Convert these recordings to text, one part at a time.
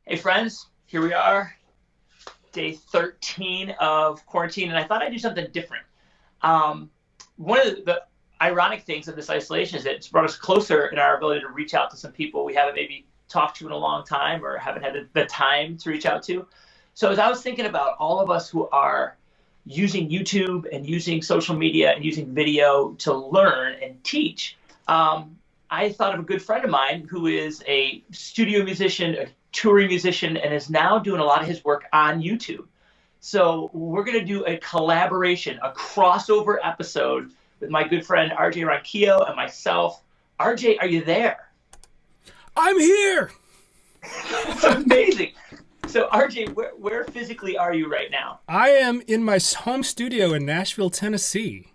Hey friends, here we are, day 13 of quarantine, and I thought I'd do something different. Um, One of the ironic things of this isolation is that it's brought us closer in our ability to reach out to some people we haven't maybe talked to in a long time or haven't had the time to reach out to. So as I was thinking about all of us who are using YouTube and using social media and using video to learn and teach, I thought of a good friend of mine who is a studio musician, a touring musician, and is now doing a lot of his work on YouTube. So we're going to do a collaboration, a crossover episode with my good friend RJ Ronquillo and myself. RJ, are you there? I'm here. It's amazing. So RJ, where physically are you right now? I am in my home studio in Nashville, Tennessee.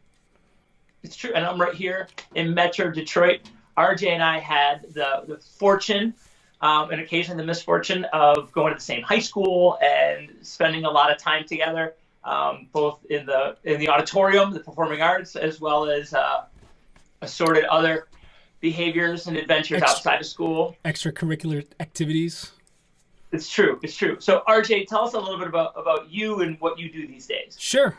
It's true, and I'm right here in Metro Detroit. RJ and I had the fortune and occasionally the misfortune of going to the same high school and spending a lot of time together, both in the auditorium, the performing arts, as well as assorted other behaviors and adventures outside of school. Extracurricular activities. It's true. It's true. So RJ, tell us a little bit about you and what you do these days. Sure.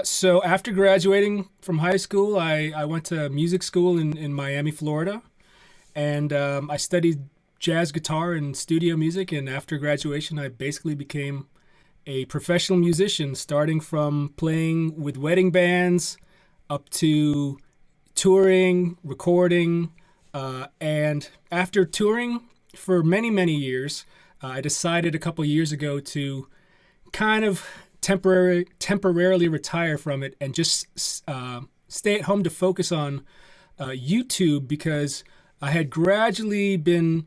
So after graduating from high school, I went to music school in Miami, Florida, and I studied jazz guitar and studio music. And after graduation, I basically became a professional musician, starting from playing with wedding bands up to touring, recording. And after touring for many, many years, I decided a couple years ago to kind of temporarily retire from it and just stay at home to focus on YouTube, because I had gradually been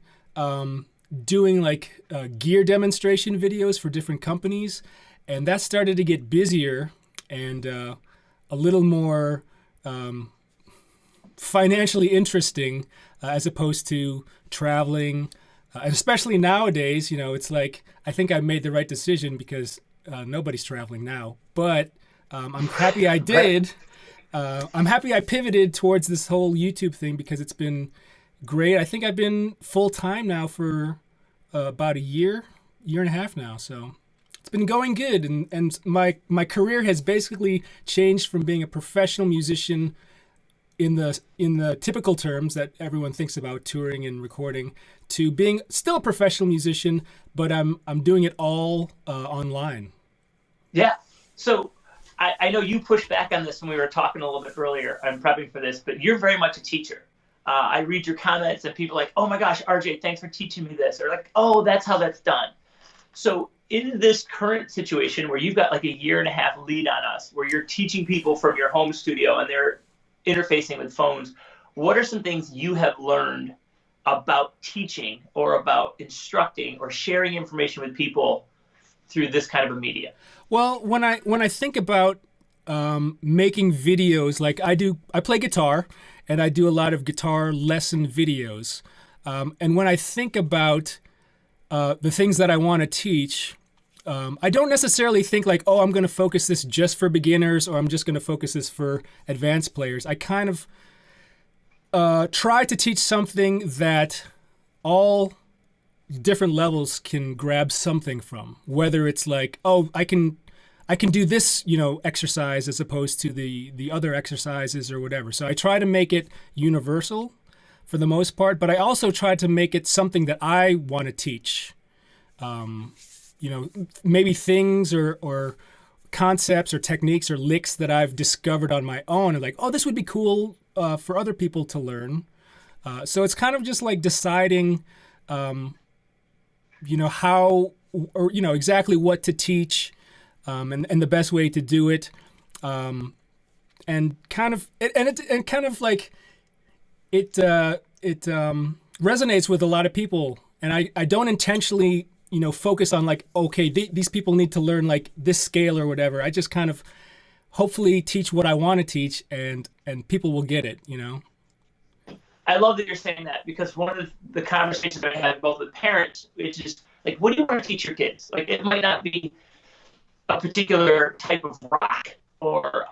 doing like gear demonstration videos for different companies, and that started to get busier and a little more financially interesting as opposed to traveling. And especially nowadays, it's like, I think I made the right decision because nobody's traveling now. But I'm happy I did. I'm happy I pivoted towards this whole YouTube thing because it's been great. I think I've been full-time now for about a year and a half now. So it's been going good. And my career has basically changed from being a professional musician in the typical terms that everyone thinks about touring and recording, to being still a professional musician, but I'm doing it all online. Yeah. So I know you pushed back on this when we were talking a little bit earlier. I'm prepping for this, but you're very much a teacher. I read your comments and people are like, oh my gosh, RJ, thanks for teaching me this. Or like, oh, that's how that's done. So in this current situation where you've got like a year and a half lead on us, where you're teaching people from your home studio and they're interfacing with phones, what are some things you have learned about teaching or about instructing or sharing information with people through this kind of a media? Well, when I think about making videos, like I play guitar and I do a lot of guitar lesson videos. And when I think about the things that I want to teach, I don't necessarily think like, oh, I'm going to focus this just for beginners or I'm just going to focus this for advanced players. I kind of try to teach something that all different levels can grab something from, whether it's like, oh, I can do this, exercise as opposed to the other exercises or whatever. So I try to make it universal for the most part, but I also try to make it something that I want to teach. Maybe things or concepts or techniques or licks that I've discovered on my own and like, oh, this would be cool for other people to learn. So it's kind of just like deciding, how or, exactly what to teach and the best way to do it. And kind of like it resonates with a lot of people. And I don't intentionally focus on like, okay, these people need to learn like this scale or whatever. I just kind of hopefully teach what I want to teach and people will get it, I love that you're saying that, because one of the conversations I have both with parents, which is like, what do you want to teach your kids? Like, it might not be a particular type of rock or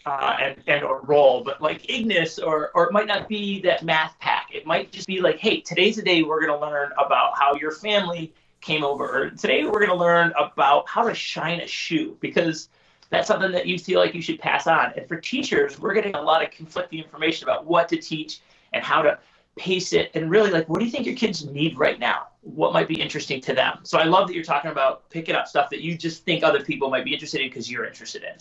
and or role, but like Ignis, or it might not be that math pack. It might just be like, hey, today's the day we're going to learn about how your family came over, or today we're going to learn about how to shine a shoe, because that's something that you feel like you should pass on. And for teachers, we're getting a lot of conflicting information about what to teach and how to pace it, and really like, what do you think your kids need right now? What might be interesting to them? So I love that you're talking about picking up stuff that you just think other people might be interested in because you're interested in.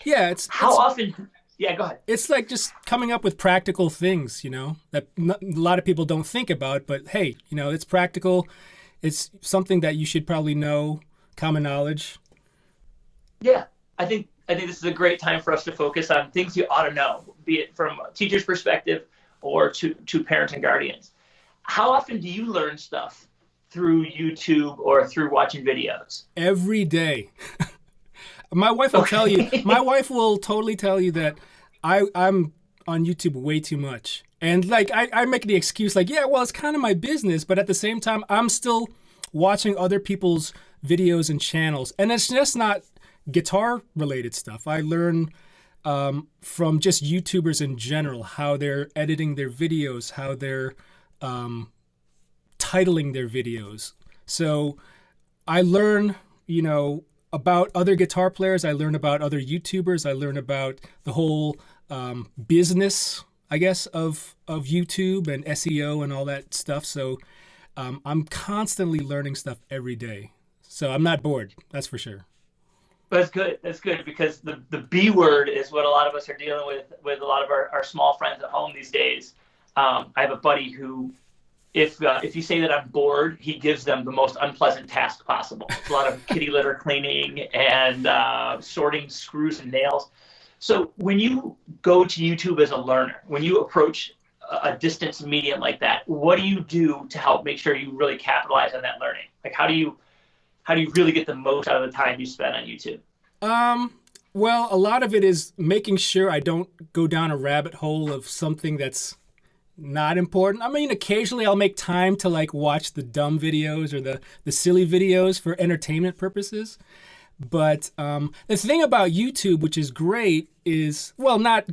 Yeah, often? Yeah, go ahead. It's like just coming up with practical things, that a lot of people don't think about. But hey, it's practical. It's something that you should probably know, common knowledge. Yeah, I think this is a great time for us to focus on things you ought to know, be it from a teacher's perspective or to parents and guardians. How often do you learn stuff through YouTube or through watching videos? Every day. My wife will tell you. My wife will totally tell you that I'm on YouTube way too much, and like I make the excuse like, yeah, well, it's kind of my business, but at the same time, I'm still watching other people's videos and channels, and it's just not guitar related stuff. I learn from just YouTubers in general, how they're editing their videos, how they're titling their videos. So I learn, about other guitar players. I learn about other YouTubers. I learn about the whole business, I guess, of YouTube and SEO and all that stuff. So I'm constantly learning stuff every day. So I'm not bored, that's for sure. That's good. That's good, because the B word is what a lot of us are dealing with a lot of our small friends at home these days. I have a buddy who, if you say that I'm bored, he gives them the most unpleasant task possible. It's a lot of kitty litter cleaning and sorting screws and nails. So when you go to YouTube as a learner, when you approach a distance medium like that, what do you do to help make sure you really capitalize on that learning? Like, how do you really get the most out of the time you spend on YouTube? Well, a lot of it is making sure I don't go down a rabbit hole of something that's not important. I mean, occasionally I'll make time to like watch the dumb videos or the silly videos for entertainment purposes. But the thing about YouTube, which is great, is, well, not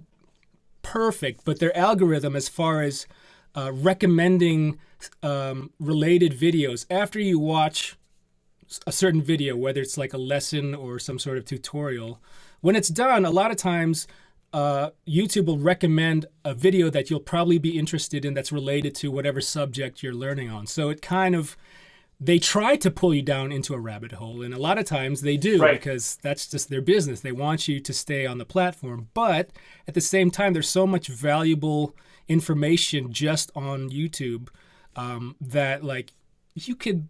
perfect, but their algorithm as far as recommending related videos after you watch a certain video, whether it's like a lesson or some sort of tutorial. When it's done, a lot of times YouTube will recommend a video that you'll probably be interested in that's related to whatever subject you're learning on. So it kind of, they try to pull you down into a rabbit hole, and a lot of times they do, right, because that's just their business. They want you to stay on the platform. But at the same time, there's so much valuable information just on YouTube that like you could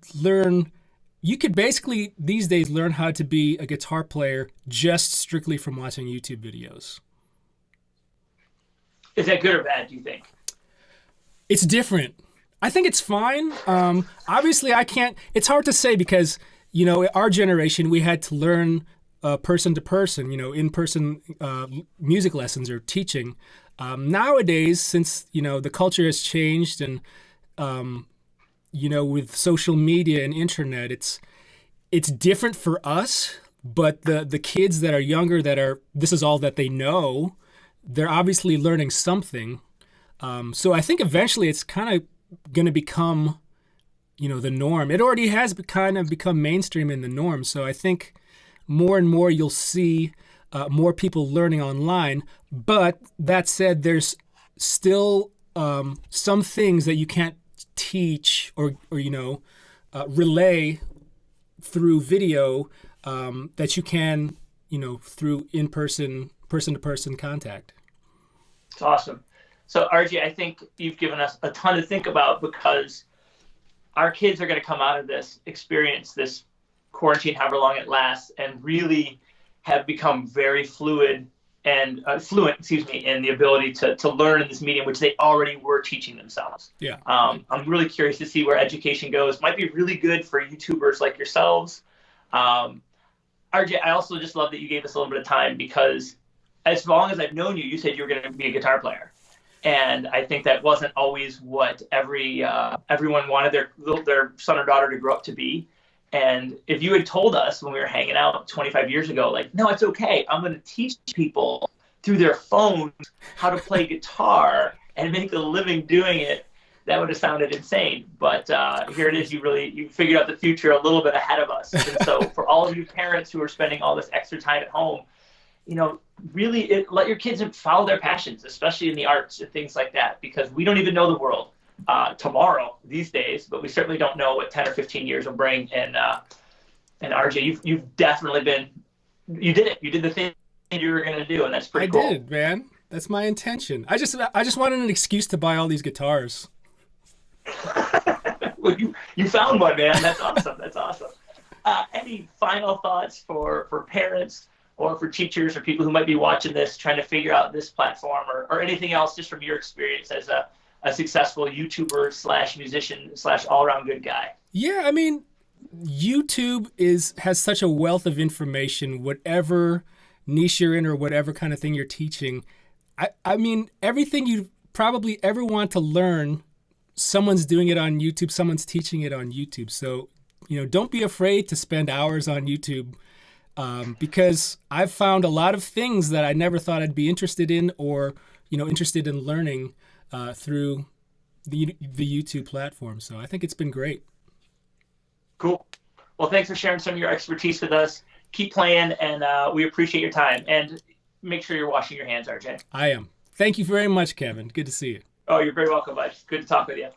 basically these days learn how to be a guitar player just strictly from watching YouTube videos. Is that good or bad, do you think? It's different. I think it's fine. Obviously, it's hard to say because, our generation, we had to learn person to person, in-person music lessons or teaching. Nowadays, since, the culture has changed and, with social media and internet, it's different for us, but the kids that are younger this is all that they know, they're obviously learning something. So I think eventually it's kind of going to become, the norm. It already has kind of become mainstream in the norm. So I think more and more you'll see more people learning online. But that said, there's still some things that you can't teach or relay through video that you can, through in-person, person-to-person contact. It's awesome. So, RJ, I think you've given us a ton to think about, because our kids are going to come out of this experience, this quarantine, however long it lasts, and really have become very fluent, in the ability to learn in this medium, which they already were teaching themselves. Yeah. I'm really curious to see where education goes. Might be really good for YouTubers like yourselves. RJ, I also just love that you gave us a little bit of time, because as long as I've known you, you said you were going to be a guitar player. And I think that wasn't always what everyone wanted their son or daughter to grow up to be. And if you had told us when we were hanging out 25 years ago, like, no, it's okay, I'm going to teach people through their phones how to play guitar and make a living doing it, that would have sounded insane. But here it is. You figured out the future a little bit ahead of us. And so for all of you parents who are spending all this extra time at home, really let your kids follow their passions, especially in the arts and things like that, because we don't even know the world tomorrow these days, but we certainly don't know what 10 or 15 years will bring. And RJ, you've definitely you did it. You did the thing you were going to do, and that's pretty cool. I did, man. That's my intention. I just wanted an excuse to buy all these guitars. Well, you found one, man. That's awesome. That's awesome. Any final thoughts for parents or for teachers or people who might be watching this, trying to figure out this platform or anything else, just from your experience as a successful YouTuber / musician / all-around good guy? Yeah, I mean, YouTube has such a wealth of information, whatever niche you're in or whatever kind of thing you're teaching. I mean, everything you probably ever want to learn, someone's doing it on YouTube, someone's teaching it on YouTube. So, don't be afraid to spend hours on YouTube, because I've found a lot of things that I never thought I'd be interested in or, interested in learning through the YouTube platform. So I think it's been great. Cool. Well, thanks for sharing some of your expertise with us. Keep playing, and we appreciate your time. And make sure you're washing your hands, RJ. I am. Thank you very much, Kevin. Good to see you. Oh, you're very welcome, bud. Good to talk with you.